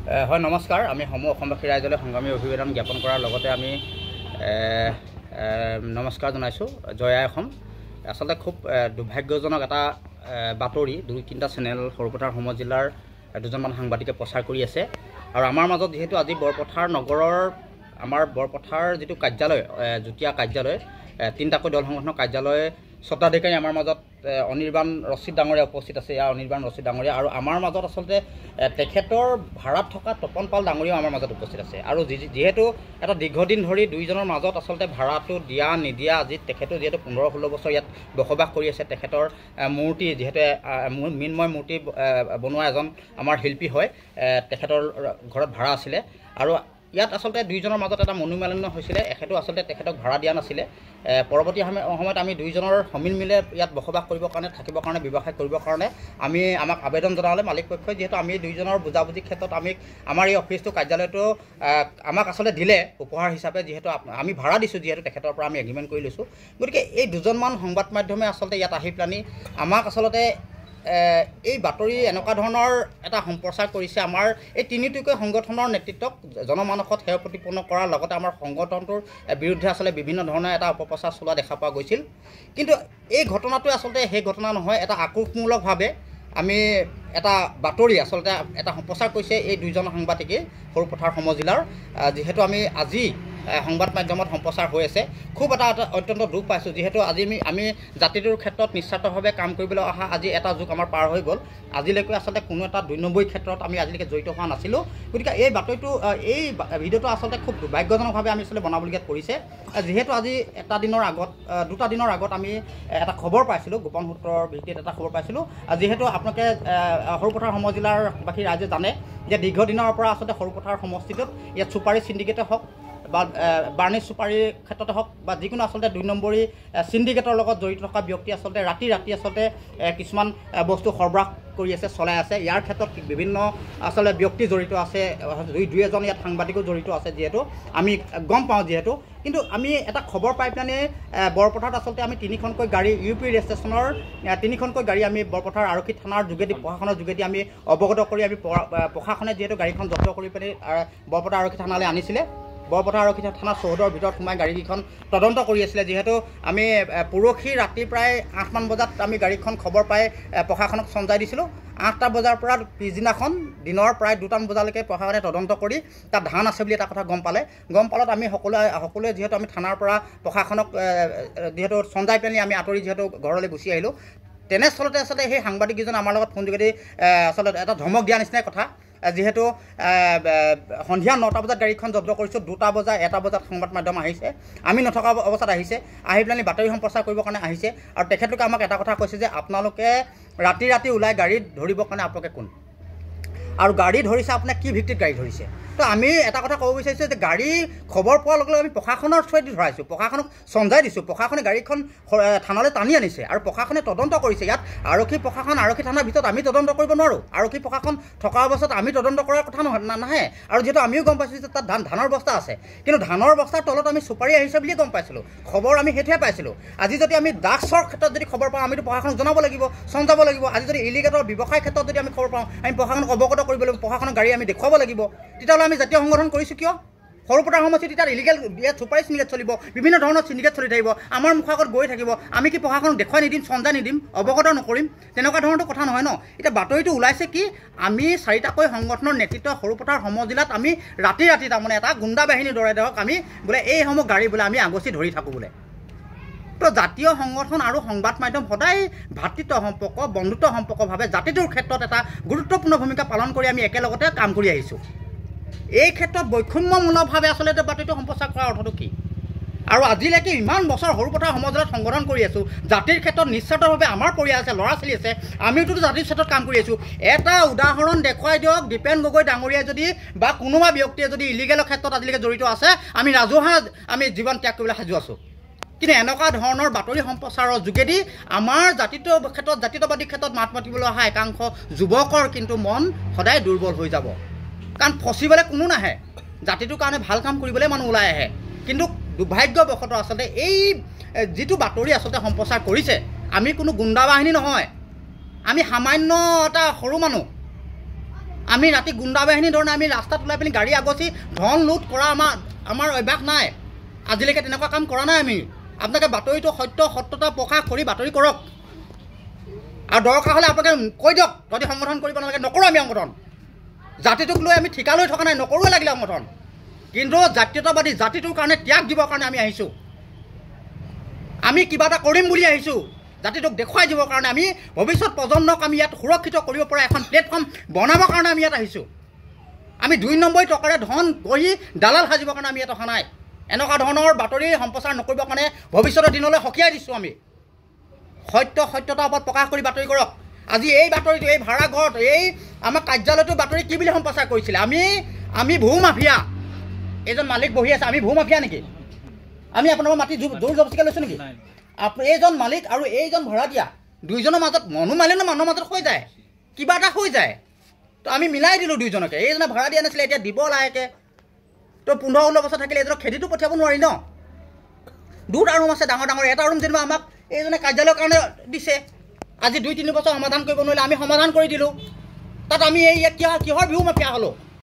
হয় নমস্কাৰ। আমি সমূহ অসমবাসী ৰাইজলৈ সংগ্ৰামী অভিবাদন জ্ঞাপন কৰাৰ লগতে আমি নমস্কাৰ জনাইছোঁ। জয় আই অসম। আচলতে খুব দুৰ্ভাগ্যজনক এটা বাতৰি ২-৩টা চেনেল সৰুপথাৰ সম জিলাৰ দুজনমান সাংবাদিকে প্ৰচাৰ কৰি আছে। আৰু আমাৰ মাজত যিহেতু আজি বৰপথাৰ নগৰৰ আমাৰ বৰপথাৰ যিটো কাৰ্যালয় যুটীয়া কাৰ্যালয় ৩টাকৈ দল সংগঠনৰ কাৰ্যালয় স্বত্বাধিকাৰী আমাৰ মাজত অনিৰ্বাণ ৰচিদ ডাঙৰীয়া উপস্থিত আছে। ইয়াৰ অনিৰ্বাণ ৰচিদ ডাঙৰীয়া আৰু আমাৰ মাজত আচলতে তেখেতৰ ভাড়াত থকা তপন পাল ডাঙৰীয়াও আমাৰ মাজত উপস্থিত আছে। আৰু যিহেতু এটা দীৰ্ঘদিন ধৰি দুইজনৰ মাজত আচলতে ভাড়াটো দিয়া নিদিয়া, আজি তেখেতো যিহেতু 15-16 বছৰ ইয়াত বসবাস কৰি আছে। তেখেতৰ মূৰ্তি যিহেতু মৃন্ময় মূৰ্তি বনোৱা এজন আমাৰ শিল্পী হয়, তেখেতৰ ঘৰত ভাড়া আছিলে। আৰু ইয়াত আচলতে দুইজনৰ মাজত এটা মনোমালিন্য হৈছিলে। এখেতো আচলতে তেখেতক ভাড়া দিয়া নাছিলে। পৰৱৰ্তী সময়ত আমি দুইজনৰ সমিল মিলে ইয়াত বসবাস কৰিবৰ কাৰণে, থাকিবৰ কাৰণে, ব্যৱসায় কৰিবৰ কাৰণে আমাক আবেদন জনালে মালিক পক্ষই। যিহেতু আমি দুইজনৰ বুজাবুজিৰ ক্ষেত্ৰত আমাৰ এই অফিচটো কাৰ্যালয়টো আমাক আচলতে দিলে উপহাৰ হিচাপে। যিহেতু আমি ভাড়া দিছোঁ, যিহেতু তেখেতৰ পৰা আমি এগ্ৰিমেণ্ট কৰি লৈছোঁ। গতিকে এই দুজনমান সংবাদ মাধ্যমে আচলতে ইয়াত আহি পেলানি আমাক আচলতে এই বাতৰি এনেকুৱা ধৰণৰ এটা সম্প্ৰচাৰ কৰিছে। আমাৰ এই তিনিটুকুৰা সংগঠনৰ নেতৃত্বক জনমানসত হেয় প্ৰতিপন্ন কৰাৰ লগতে আমাৰ সংগঠনটোৰ বিৰুদ্ধে আচলতে বিভিন্ন ধৰণৰ এটা অপপ্ৰচাৰ চলোৱা দেখা পোৱা গৈছিল। কিন্তু এই ঘটনাটোৱে আচলতে সেই ঘটনা নহয়, এটা আক্ৰোশমূলকভাৱে আমি এটা বাতৰি আচলতে এটা সম্প্ৰচাৰ কৰিছে এই দুইজন সাংবাদিকে সৰুপথাৰ সম জিলাৰ। যিহেতু আমি আজি সংবাদ মাধ্যমত সম্প্ৰচাৰ হৈ আছে, খুব এটা অত্যন্ত দুখ পাইছোঁ। যিহেতু আজি আমি জাতিটোৰ ক্ষেত্ৰত নিস্বাৰ্থভাৱে কাম কৰিবলৈ অহা আজি এটা যুগ আমাৰ পাৰ হৈ গ'ল। আজিলৈকে আচলতে কোনো এটা ২ নম্বৰী ক্ষেত্ৰত আমি আজিলৈকে জড়িত হোৱা নাছিলোঁ। গতিকে এই বাতৰিটো এই ভিডিঅ'টো আচলতে খুব দুৰ্ভাগ্যজনকভাৱে আমি আচলতে বনাবলগীয়াত পৰিছে। যিহেতু আজি 2টা দিনৰ আগত আমি এটা খবৰ পাইছিলোঁ, গোপন সূত্ৰৰ ভিত্তিত এটা খবৰ পাইছিলোঁ। যিহেতু আপোনালোকে সৰুপথাৰ সম জিলাৰ বাকী ৰাইজে জানে যে দীৰ্ঘদিনৰ পৰা আচলতে সৰুপথাৰ সমষ্টিটোত ইয়াত চুপাৰী চিণ্ডিকেটে হওক বা বাৰ্ণিছ চুপাৰীৰ ক্ষেত্ৰতে হওক বা যিকোনো আচলতে ২ নম্বৰী চিণ্ডিকেটৰ লগত জড়িত থকা ব্যক্তি আচলতে ৰাতি আচলতে কিছুমান বস্তু সৰবৰাহ কৰি আছে, চলাই আছে। ইয়াৰ ক্ষেত্ৰত বিভিন্ন আচলতে ব্যক্তি জড়িত আছে, দুই এজন ইয়াত সাংবাদিকো জড়িত আছে, যিহেতু আমি গম পাওঁ। যিহেতু কিন্তু আমি এটা খবৰ পাই পেলানি বৰপথাৰত আচলতে আমি 3খনকৈ গাড়ী UP ৰেজিষ্ট্ৰেশ্যনৰ 3খনকৈ গাড়ী আমি বৰপথাৰ আৰক্ষী থানাৰ যোগেদি প্ৰশাসনৰ যোগেদি আমি অৱগত কৰি আমি প্ৰশাসনে যিহেতু গাড়ীখন জব্দ কৰি পেলাই বৰপথাৰ আৰক্ষী থানালৈ আনিছিলে। বৰপথাৰ আৰক্ষী থানাৰ চৌহদৰ ভিতৰত সোমাই গাড়ীকেইখন তদন্ত কৰি আছিলে। যিহেতু আমি পৰহি ৰাতি প্ৰায় 8মান বজাত আমি গাড়ীখন খবৰ পাই প্ৰশাসনক চঞ্জাই দিছিলোঁ। 8টা বজাৰ পৰা পিছদিনাখন দিনৰ প্ৰায় 2টামান বজালৈকে প্ৰশাসনে তদন্ত কৰি তাত ধান আছে বুলি এটা কথা গম পালত আমি সকলোৱে যিহেতু আমি থানাৰ পৰা প্ৰশাসনক যিহেতু চঞ্জাই পেলানি আমি আঁতৰি যিহেতু ঘৰলৈ গুচি আহিলোঁ। তেনেস্থলতে আচলতে সেই সাংবাদিককেইজন আমাৰ লগত ফোন যোগেদি আচলতে এটা ধমক দিয়া নিচিনাই কথা। যিহেতু সন্ধিয়া 9টা বজাত গাড়ীখন জব্দ কৰিছোঁ, 2টা বজা 1টা বজাত সংবাদ মাধ্যম আহিছে, আমি নথকা অৱস্থাত আহিছে, আহি পেলানি বাতৰি সম্প্ৰচাৰ কৰিবৰ কাৰণে আহিছে। আৰু তেখেতলোকে আমাক এটা কথা কৈছে যে আপোনালোকে ৰাতি ওলাই গাড়ী ধৰিবৰ কাৰণে আপোনালোকে কোন, আৰু গাড়ী ধৰিছে আপোনাক কি ভিত্তিত গাড়ী ধৰিছে। তো আমি এটা কথা ক'ব বিচাৰিছোঁ যে গাড়ী খবৰ পোৱাৰ লগে লগে আমি প্ৰশাসনৰ থ্ৰুৱেদি ধৰাইছোঁ, প্ৰশাসনক চঞ্জাই দিছোঁ। প্ৰশাসনে গাড়ীখন থানালৈ টানি আনিছে আৰু প্ৰশাসনে তদন্ত কৰিছে। ইয়াত আৰক্ষী থানাৰ ভিতৰত আমি তদন্ত কৰিব নোৱাৰোঁ। আৰক্ষী প্ৰশাসন থকা অৱস্থাত আমি তদন্ত কৰাৰ কথা নাহে। আৰু যিহেতু আমিও গম পাইছোঁ যে তাত ধানৰ বস্তা আছে, কিন্তু ধানৰ বস্তাৰ তলত আমি চুপাৰী আহিছে বুলিয়ে গম পাইছিলোঁ। খবৰ আমি সেইটোৱে পাইছিলোঁ। আজি যদি আমি ড্ৰাগছৰ ক্ষেত্ৰত যদি খবৰ পাওঁ, আমিতো প্ৰশাসনক জনাব লাগিব, চঞ্জাব লাগিব। আজি যদি ইলিগেলৰ ব্যৱসায়ৰ ক্ষেত্ৰত যদি আমি খবৰ পাওঁ, আমি প্ৰশাসনক অৱগত কৰিব লাগিব, প্ৰশাসনৰ গাড়ী আমি দেখুৱাব লাগিব। তেতিয়াহ'লে আমি জাতীয় সংগঠন কৰিছোঁ কিয়? সৰুপথাৰ সমষ্টিত তাত ইলিগেল ইয়াত চুপাৰী চিণ্ডিকেট চলিব, বিভিন্ন ধৰণৰ চিণ্ডিকেট চলি থাকিব, আমাৰ মুখৰ আগত গৈ থাকিব। আমি কি প্ৰশাসনক দেখুৱাই নিদিম, চঞ্জা নিদিম, অৱগত নকৰিম? তেনেকুৱা ধৰণৰটো কথা নহয় ন। এতিয়া বাতৰিটো ওলাইছে কি, আমি 4টাকৈ সংগঠনৰ নেতৃত্ব সৰুপথাৰ সম জিলাত আমি ৰাতি তাৰমানে এটা গুণ্ডা বাহিনীৰ দৰে ধৰক আমি বোলে এইসমূহ গাড়ী বোলে আমি আগচি ধৰি থাকোঁ বোলে। তো জাতীয় সংগঠন আৰু সংবাদ মাধ্যম সদায় ভাতৃত্ব সম্পৰ্ক, বন্ধুত্ব সম্পৰ্কভাৱে জাতিটোৰ ক্ষেত্ৰত এটা গুৰুত্বপূৰ্ণ ভূমিকা পালন কৰি আমি একেলগতে কাম কৰি আহিছোঁ। এই ক্ষেত্ৰত বৈষম্যমূলকভাৱে আচলতে বাতৰিটো সম্প্ৰচাৰ কৰাৰ অৰ্থটো কি? আৰু আজিলৈকে ইমান বছৰ সৰুপথাৰ সম জিলাত সংগঠন কৰি আছোঁ, জাতিৰ ক্ষেত্ৰত নিস্বাৰ্থভাৱে আমাৰ পৰিয়াল আছে, ল'ৰা ছোৱালী আছে, আমিওতো জাতিৰ ক্ষেত্ৰত কাম কৰি আছোঁ। এটা উদাহৰণ দেখুৱাই দিয়ক, দীপেন গগৈ ডাঙৰীয়াই যদি বা কোনোবা ব্যক্তিয়ে যদি ইলিগেলৰ ক্ষেত্ৰত আজিলৈকে জড়িত আছে, আমি ৰাজহুৱা জীৱন ত্যাগ কৰিবলৈ সাজু আছোঁ। কিন্তু এনেকুৱা ধৰণৰ বাতৰি সম্প্ৰচাৰৰ যোগেদি আমাৰ জাতিটোৰ ক্ষেত্ৰত, জাতীয়তাবাদীৰ ক্ষেত্ৰত মাত মাতিবলৈ অহা একাংশ যুৱকৰ কিন্তু মন সদায় দুৰ্বল হৈ যাব। কাৰণ ফচিবলৈ কোনো নাহে, জাতিটোৰ কাৰণে ভাল কাম কৰিবলৈ মানুহ ওলাই আহে। কিন্তু দুৰ্ভাগ্যবশতঃ আচলতে এই যিটো বাতৰি আচলতে সম্প্ৰচাৰ কৰিছে, আমি কোনো গুণ্ডা বাহিনী নহয়, আমি সামান্য এটা সৰু মানুহ। আমি ৰাতি গুণ্ডা বাহিনীৰ ধৰণে আমি ৰাস্তাত ওলাই পিনি গাড়ী আগচি ধন লুট কৰা আমাৰ অভ্যাস নাই। আজিলৈকে তেনেকুৱা কাম কৰা নাই আমি। আপোনালোকে বাতৰিটো সত্যতা প্ৰকাশ কৰি বাতৰি কৰক, আৰু দৰকাৰ হ'লে আপোনালোকে কৈ দিয়ক যদি সংগঠন কৰিব নালাগে নকৰোঁ আমি সংগঠন। জাতিটোক লৈ আমি ঠিকা লৈ থকা নাই, নকৰোঁৱে লাগিলে সংগঠন। কিন্তু জাতীয়তাবাদী জাতিটোৰ কাৰণে ত্যাগ দিবৰ কাৰণে আমি আহিছোঁ। আমি কিবা এটা কৰিম বুলি আহিছোঁ, জাতিটোক দেখুৱাই দিবৰ কাৰণে। আমি ভৱিষ্যত প্ৰজন্মক আমি ইয়াত সুৰক্ষিত কৰিব পৰা এখন প্লেটফৰ্ম বনাবৰ কাৰণে আমি ইয়াত আহিছোঁ। আমি 2 নম্বৰী টকাৰে ধন গঢ়ি দালাল সাজিবৰ কাৰণে আমি ইয়াত অহা নাই। এনেকুৱা ধৰণৰ বাতৰি সম্প্ৰচাৰ নকৰিবৰ কাৰণে ভৱিষ্যতৰ দিনলৈ সকীয়াই দিছোঁ আমি। সত্যতাৰ ওপৰত প্ৰকাশ কৰি বাতৰি কৰক। আজি এই বাতৰিটো, এই ভাড়াঘৰত, এই আমাৰ কাৰ্যালয়টো বাতৰি কি বুলি সম্প্ৰচাৰ কৰিছিলে? আমি ভূ মাফিয়া, এইজন মালিক বহি আছে, আমি ভূ মাফিয়া নেকি? আমি আপোনালোকৰ মাটি জোৰ জবৰদস্তিকৈ লৈছোঁ নেকি? এইজন মালিক আৰু এইজন ভাড়া দিয়া দুইজনৰ মাজত মনোমালিন্য মানুহৰ মাজত হৈ যায়, কিবা এটা হৈ যায়। তো আমি মিলাই দিলোঁ দুইজনকে। এইজনে ভাড়া দিয়া নাছিলে, এতিয়া দিব লাহেকৈ। তো 15-16 বছৰ থাকিলে এইজনক খেতিটো পঠিয়াব নোৱাৰি ন। 2টা ৰুম আছে ডাঙৰ ডাঙৰ। এটা ৰুম যেনিবা আমাক এইজনে কাৰ্যালয়ৰ কাৰণে দিছে। আজি 2-3 বছৰ সমাধান কৰিব নোৱাৰিলে আমি সমাধান কৰি দিলোঁ। তাত আমি এই কিহৰ ভূ মাফিয়া হ'লোঁ?